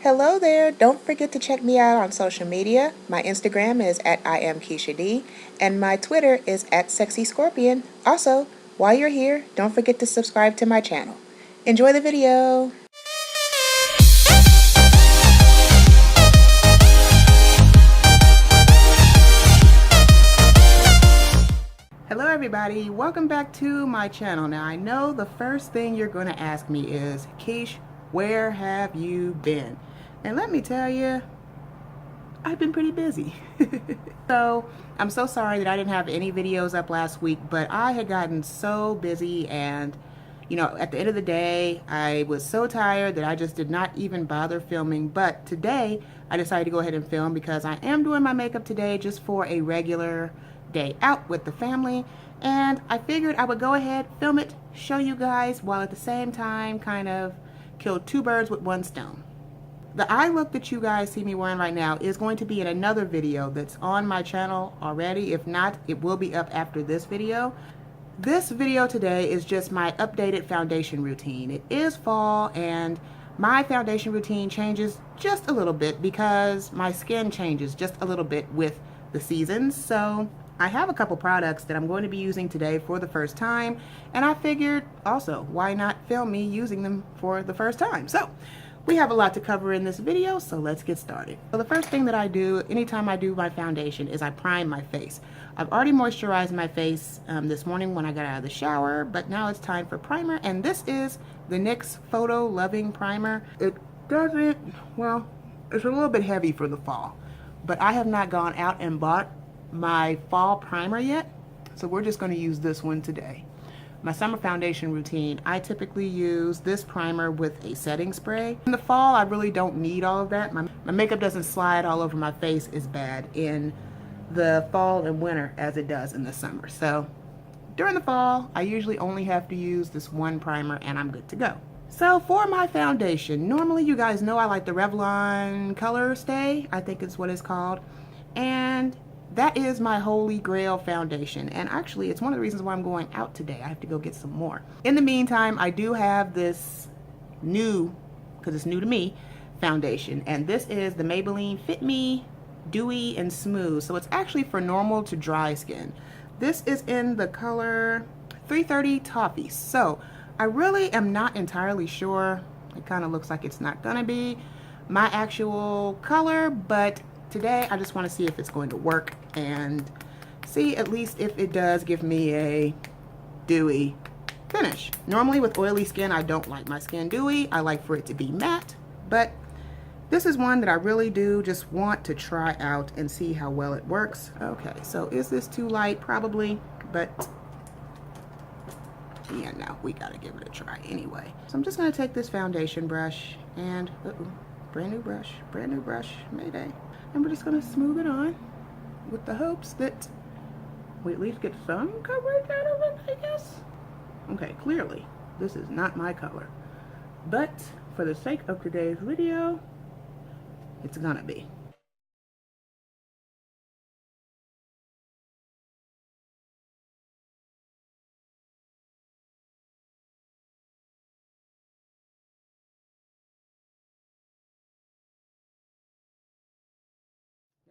Hello there. Don't forget to check me out on social media. My Instagram is at @IamKeishaD and my Twitter is @SexyScorpion. Also, while you're here, don't forget to subscribe to my channel. Enjoy the video. Hello everybody, welcome back to my channel. Now I know the first thing you're going to ask me is, Keish, where have you been? And let me tell you, I've been pretty busy. So I'm so sorry that I didn't have any videos up last week, but I had gotten so busy and at the end of the day, I was so tired that I just did not even bother filming. But today I decided to go ahead and film because I am doing my makeup today just for a regular day out with the family, and I figured I would go ahead, film it, show you guys, while at the same time kind of kill two birds with one stone. The eye look that you guys see me wearing right now is going to be in another video that's on my channel already. If not, it will be up after this video. This video today is just my updated foundation routine. It is fall and my foundation routine changes just a little bit because my skin changes just a little bit with the seasons. So I have a couple products that I'm going to be using today for the first time, and I figured also, why not film me using them for the first time? So we have a lot to cover in this video, so let's get started. So the first thing that I do anytime I do my foundation is I prime my face. I've already moisturized my face this morning when I got out of the shower, but now it's time for primer, and this is the NYX Photo Loving Primer. It doesn't, well, it's a little bit heavy for the fall, but I have not gone out and bought my fall primer yet, so we're just going to use this one today. My summer foundation routine, I typically use this primer with a setting spray. In the fall, I really don't need all of that. My makeup doesn't slide all over my face as bad in the fall and winter as it does in the summer. So during the fall, I usually only have to use this one primer and I'm good to go. So for my foundation, normally you guys know I like the Revlon Color Stay, I think it's what it's called. And that is my holy grail foundation, and actually it's one of the reasons why I'm going out today. I have to go get some more. In the meantime, I do have this new, because it's new to me, foundation, and this is the Maybelline Fit Me Dewy and Smooth. So it's actually for normal to dry skin. This is in the color 330 Toffee. So I really am not entirely sure. It kind of looks like it's not gonna be my actual color, but today I just want to see if it's going to work and see at least if it does give me a dewy finish. Normally with oily skin, I don't like my skin dewy. I like for it to be matte, but this is one that I really do just want to try out and see how well it works. Okay, so is this too light? Probably, but yeah, no, we gotta give it a try anyway. So I'm just gonna take this foundation brush and brand new brush, Mayday. And we're just going to smooth it on with the hopes that we at least get some coverage out of it, I guess. Okay, clearly this is not my color, but for the sake of today's video, it's gonna be.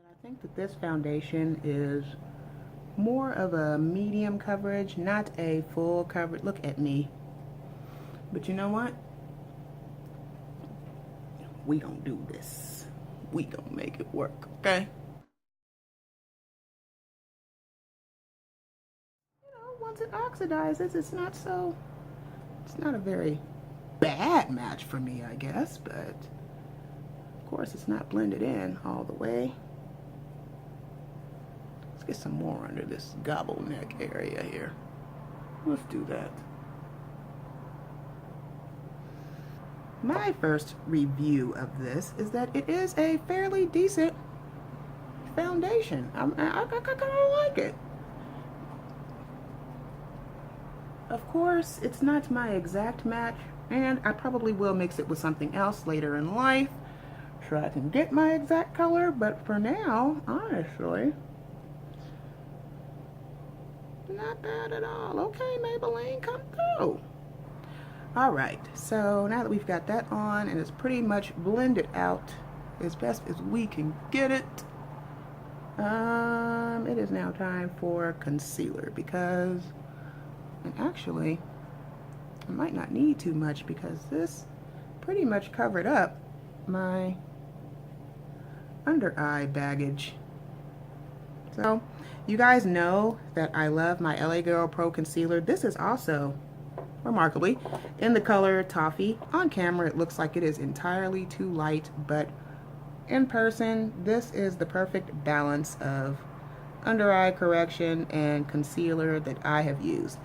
I think that this foundation is more of a medium coverage, not a full coverage. Look at me. But you know what? We gonna do this. We gonna make it work, okay? Once it oxidizes, it's not a very bad match for me, I guess, but of course it's not blended in all the way. Let's get some more under this gobble neck area here. Let's do that. My first review of this is that it is a fairly decent foundation. I kind of like it. Of course, it's not my exact match, and I probably will mix it with something else later in life so I can get my exact color, but for now, honestly, not bad at all. Okay, Maybelline, come through. Alright, so now that we've got that on and it's pretty much blended out as best as we can get it, it is now time for concealer, because, and actually, I might not need too much because this pretty much covered up my under eye baggage. So, you guys know that I love my LA Girl Pro Concealer. This is also, remarkably, in the color Toffee. On camera it looks like it is entirely too light, but in person this is the perfect balance of under eye correction and concealer that I have used.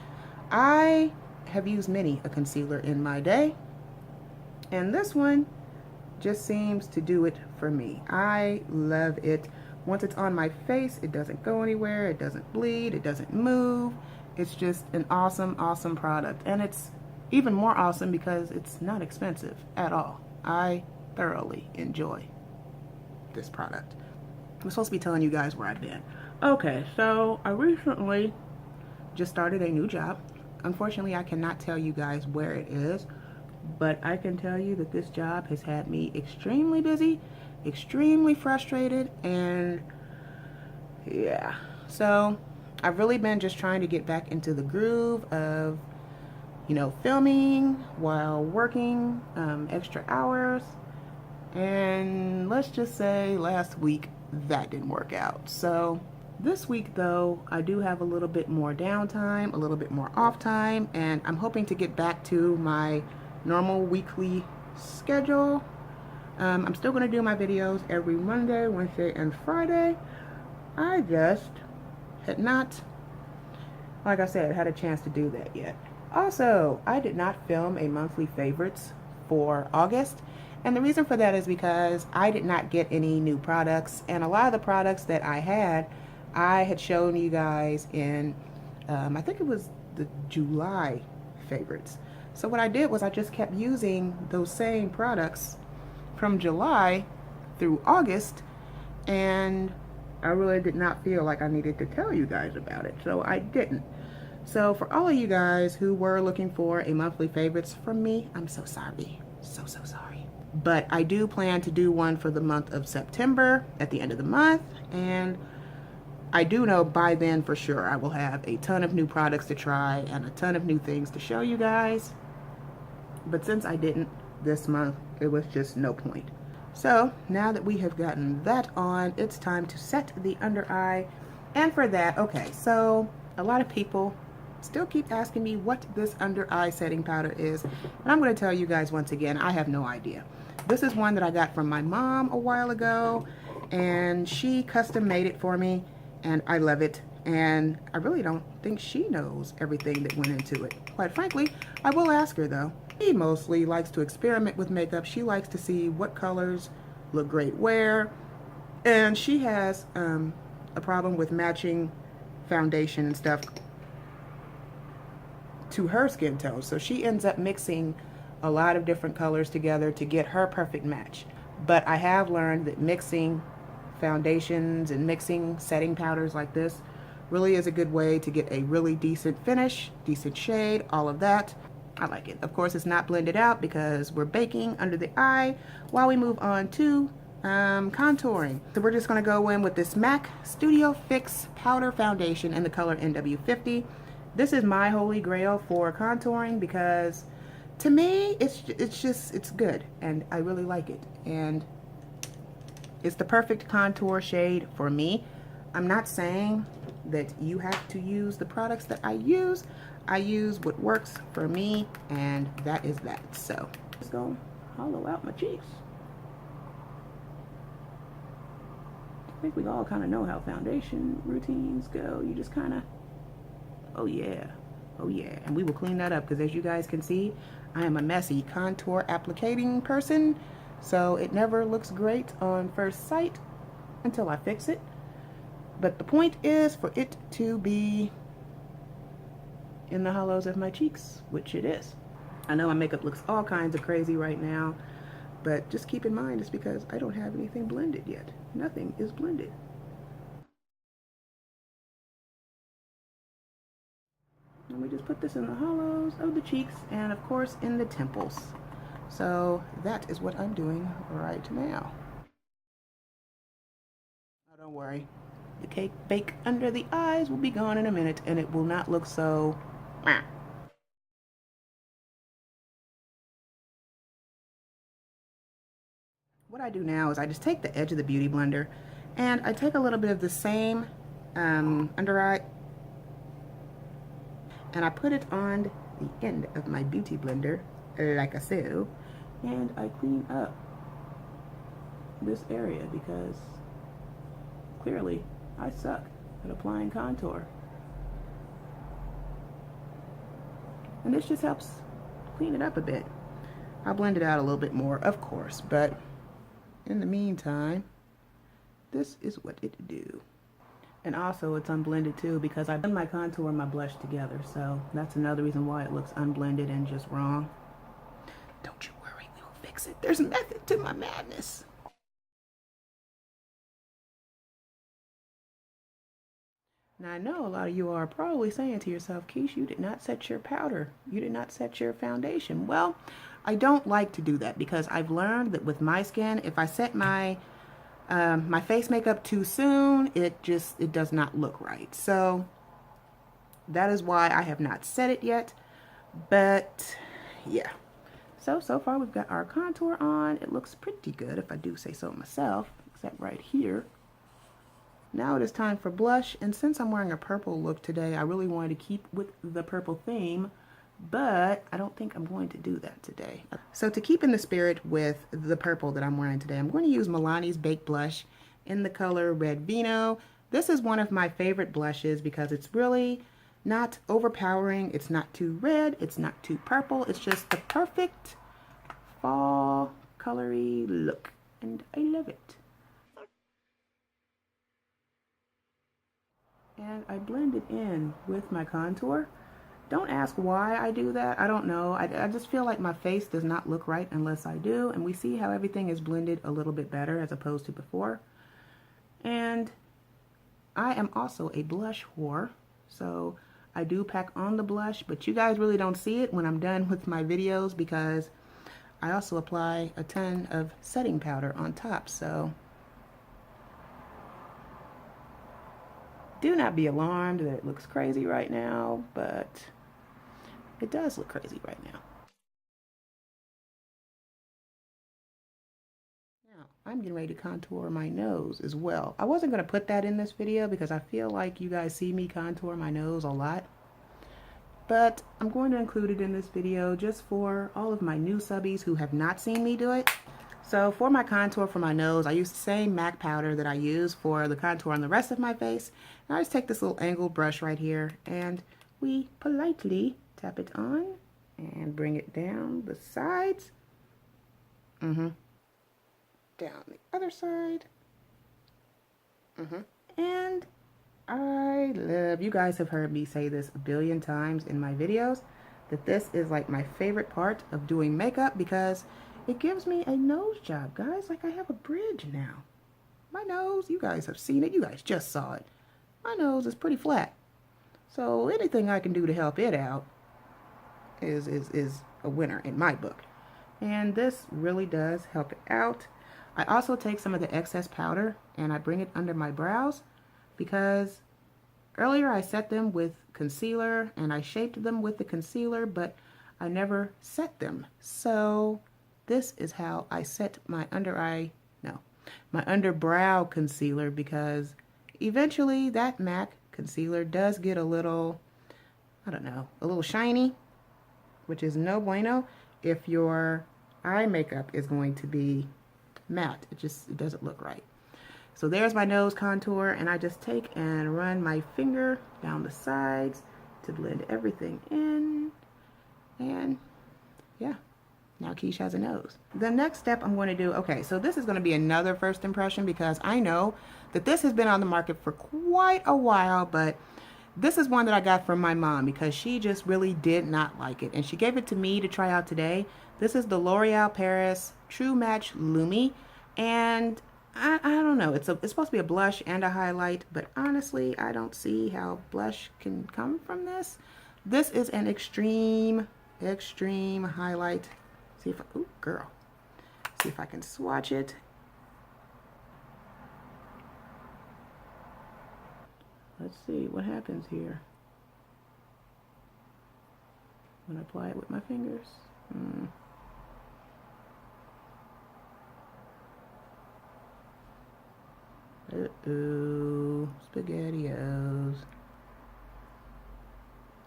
I have used many a concealer in my day, and this one just seems to do it for me. I love it. Once it's on my face, it doesn't go anywhere, it doesn't bleed, it doesn't move. It's just an awesome, awesome product. And it's even more awesome because it's not expensive at all. I thoroughly enjoy this product. I'm supposed to be telling you guys where I've been. Okay, so I recently just started a new job. Unfortunately, I cannot tell you guys where it is, but I can tell you that this job has had me extremely busy, extremely frustrated, and yeah. So I've really been just trying to get back into the groove of, you know, filming while working extra hours. And let's just say last week that didn't work out. So this week though, I do have a little bit more downtime, a little bit more off time, and I'm hoping to get back to my normal weekly schedule. I'm still going to do my videos every Monday, Wednesday, and Friday. I just had not, like I said, had a chance to do that yet. Also, I did not film a monthly favorites for August, and the reason for that is because I did not get any new products, and a lot of the products that I had shown you guys in, I think it was the July favorites. So what I did was I just kept using those same products from July through August, and I really did not feel like I needed to tell you guys about it, so I didn't. So for all of you guys who were looking for a monthly favorites from me, I'm so sorry. So sorry. But I do plan to do one for the month of September at the end of the month, and I do know by then for sure I will have a ton of new products to try and a ton of new things to show you guys. But since I didn't this month, it was just no point. So now that we have gotten that on, it's time to set the under eye. And for that, okay, so a lot of people still keep asking me what this under eye setting powder is, and I'm going to tell you guys once again, I have no idea. This is one that I got from my mom a while ago, and she custom made it for me, and I love it. And I really don't think she knows everything that went into it. Quite frankly, I will ask her though. She mostly likes to experiment with makeup. She likes to see what colors look great where, and she has a problem with matching foundation and stuff to her skin tone. So she ends up mixing a lot of different colors together to get her perfect match. But I have learned that mixing foundations and mixing setting powders like this really is a good way to get a really decent finish, decent shade, all of that. I like it. Of course, it's not blended out because we're baking under the eye while we move on to contouring. So we're just going to go in with this MAC Studio Fix Powder Foundation in the color NW50. This is my holy grail for contouring because to me, it's good, and I really like it. And it's the perfect contour shade for me. I'm not saying that you have to use the products that I use. I use what works for me, and that is that. So let's go hollow out my cheeks. I think we all kind of know how foundation routines go. You just kind of, oh yeah, and we will clean that up because as you guys can see, I am a messy contour applicating person, so it never looks great on first sight until I fix it. But the point is for it to be in the hollows of my cheeks, which it is. I know my makeup looks all kinds of crazy right now, but just keep in mind it's because I don't have anything blended yet. Nothing is blended. And we just put this this in the hollows of the cheeks and of course in the temples. So that is what I'm doing right now. Oh, don't worry. The cake bake under the eyes will be gone in a minute and it will not look so What I do now is I just take the edge of the Beauty Blender and I take a little bit of the same under eye and I put it on the end of my Beauty Blender like so, and I clean up this area because clearly I suck at applying contour. And this just helps clean it up a bit. I'll blend it out a little bit more, of course, but in the meantime, this is what it do. And also it's unblended too because I've done my contour and my blush together, so that's another reason why it looks unblended and just wrong. Don't you worry, we will fix it. There's a method to my madness. Now I know a lot of you are probably saying to yourself, Keish, you did not set your powder. You did not set your foundation. Well, I don't like to do that because I've learned that with my skin, if I set my my face makeup too soon, it does not look right. So that is why I have not set it yet. But yeah. So far we've got our contour on. It looks pretty good if I do say so myself, except right here. Now it is time for blush, and since I'm wearing a purple look today, I really wanted to keep with the purple theme, but I don't think I'm going to do that today. So to keep in the spirit with the purple that I'm wearing today, I'm going to use Milani's Baked Blush in the color Red Vino. This is one of my favorite blushes because it's really not overpowering. It's not too red. It's not too purple. It's just the perfect fall colory look, and I love it. And I blend it in with my contour. Don't ask why I do that. I don't know. I just feel like my face does not look right unless I do. And we see how everything is blended a little bit better as opposed to before. And I am also a blush whore. So I do pack on the blush, but you guys really don't see it when I'm done with my videos because I also apply a ton of setting powder on top. So do not be alarmed that it looks crazy right now, but it does look crazy right now. Now, I'm getting ready to contour my nose as well. I wasn't going to put that in this video because I feel like you guys see me contour my nose a lot. But I'm going to include it in this video just for all of my new subbies who have not seen me do it. So for my contour for my nose, I use the same MAC powder that I use for the contour on the rest of my face. And I just take this little angled brush right here and we politely tap it on and bring it down the sides. Down the other side. And I love, you guys have heard me say this a billion times in my videos, that this is like my favorite part of doing makeup because it gives me a nose job, guys. Like I have a bridge now. My nose, you guys have seen it. You guys just saw it. My nose is pretty flat. So anything I can do to help it out is a winner in my book. And this really does help it out. I also take some of the excess powder and I bring it under my brows because earlier I set them with concealer and I shaped them with the concealer, but I never set them. So this is how I set my my underbrow concealer because eventually that MAC concealer does get a little, I don't know, a little shiny, which is no bueno if your eye makeup is going to be matte. It doesn't look right. So there's my nose contour, and I just take and run my finger down the sides to blend everything in, and yeah. Now Keish has a nose. The next step I'm going to do, okay, so this is going to be another first impression because I know that this has been on the market for quite a while, but this is one that I got from my mom because she just really did not like it. And she gave it to me to try out today. This is the L'Oreal Paris True Match Lumi. And I don't know, it's supposed to be a blush and a highlight, but honestly, I don't see how blush can come from this. This is an extreme highlight. See if I, ooh, girl. See if I can swatch it. Let's see what happens here when I apply it with my fingers. Uh-oh, SpaghettiOs.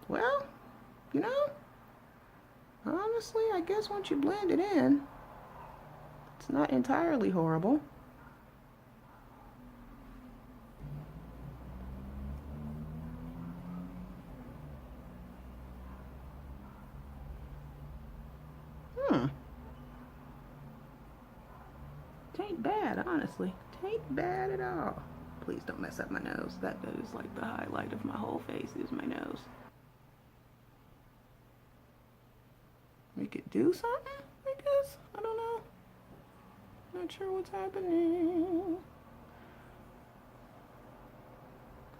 Well, you know, honestly, I guess once you blend it in, it's not entirely horrible. Tain't bad, honestly. Tain't bad at all. Please don't mess up my nose. That is like the highlight of my whole face is my nose. Make it do something, I guess? I don't know. Not sure what's happening.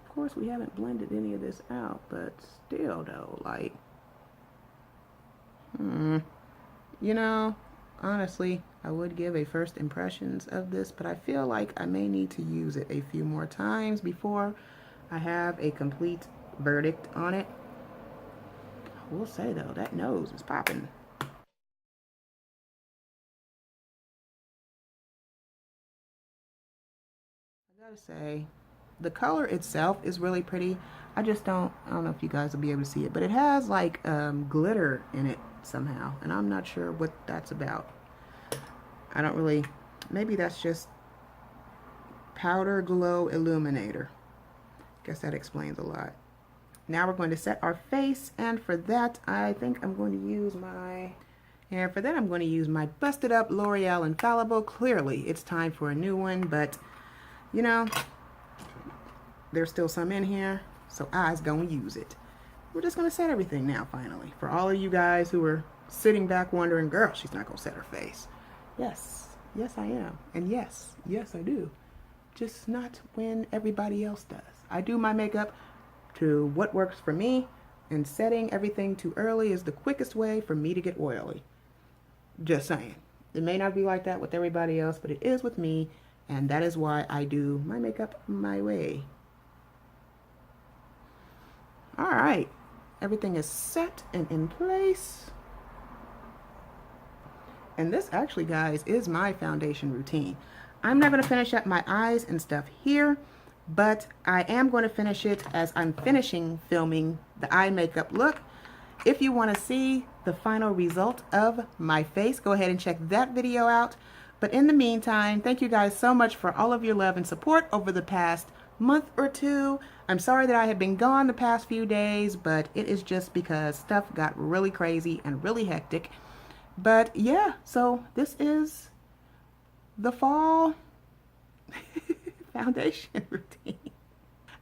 Of course, we haven't blended any of this out, but still though, like, you know, honestly, I would give a first impressions of this, but I feel like I may need to use it a few more times before I have a complete verdict on it. I will say though, that nose is popping. I gotta say, the color itself is really pretty. I don't know if you guys will be able to see it, but it has like glitter in it somehow, and I'm not sure what that's about. I don't really, maybe that's just powder glow illuminator. Guess that explains a lot. Now we're going to set our face, and for that I think I'm going to use my busted up L'Oreal Infallible. Clearly it's time for a new one, but you know, there's still some in here, so I's gonna use it. We're just gonna set everything now, finally. For all of you guys who are sitting back wondering, girl, she's not gonna set her face. Yes, yes I am. And yes, yes I do. Just not when everybody else does. I do my makeup to what works for me, and setting everything too early is the quickest way for me to get oily. Just saying. It may not be like that with everybody else, but it is with me, and that is why I do my makeup my way. Alright, everything is set and in place. And this actually, guys, is my foundation routine. I'm not going to finish up my eyes and stuff here, but I am going to finish it as I'm finishing filming the eye makeup look. If you want to see the final result of my face, go ahead and check that video out. But in the meantime, thank you guys so much for all of your love and support over the past month or two. I'm sorry that I have been gone the past few days, but it is just because stuff got really crazy and really hectic. But yeah, so this is the fall foundation routine.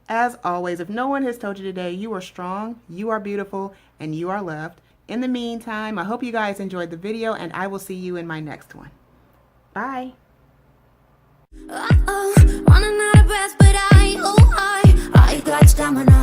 As always, if no one has told you today, you are strong, you are beautiful, and you are loved. In the meantime, I hope you guys enjoyed the video, and I will see you in my next one. Bye. Running out of breath, but I got stamina.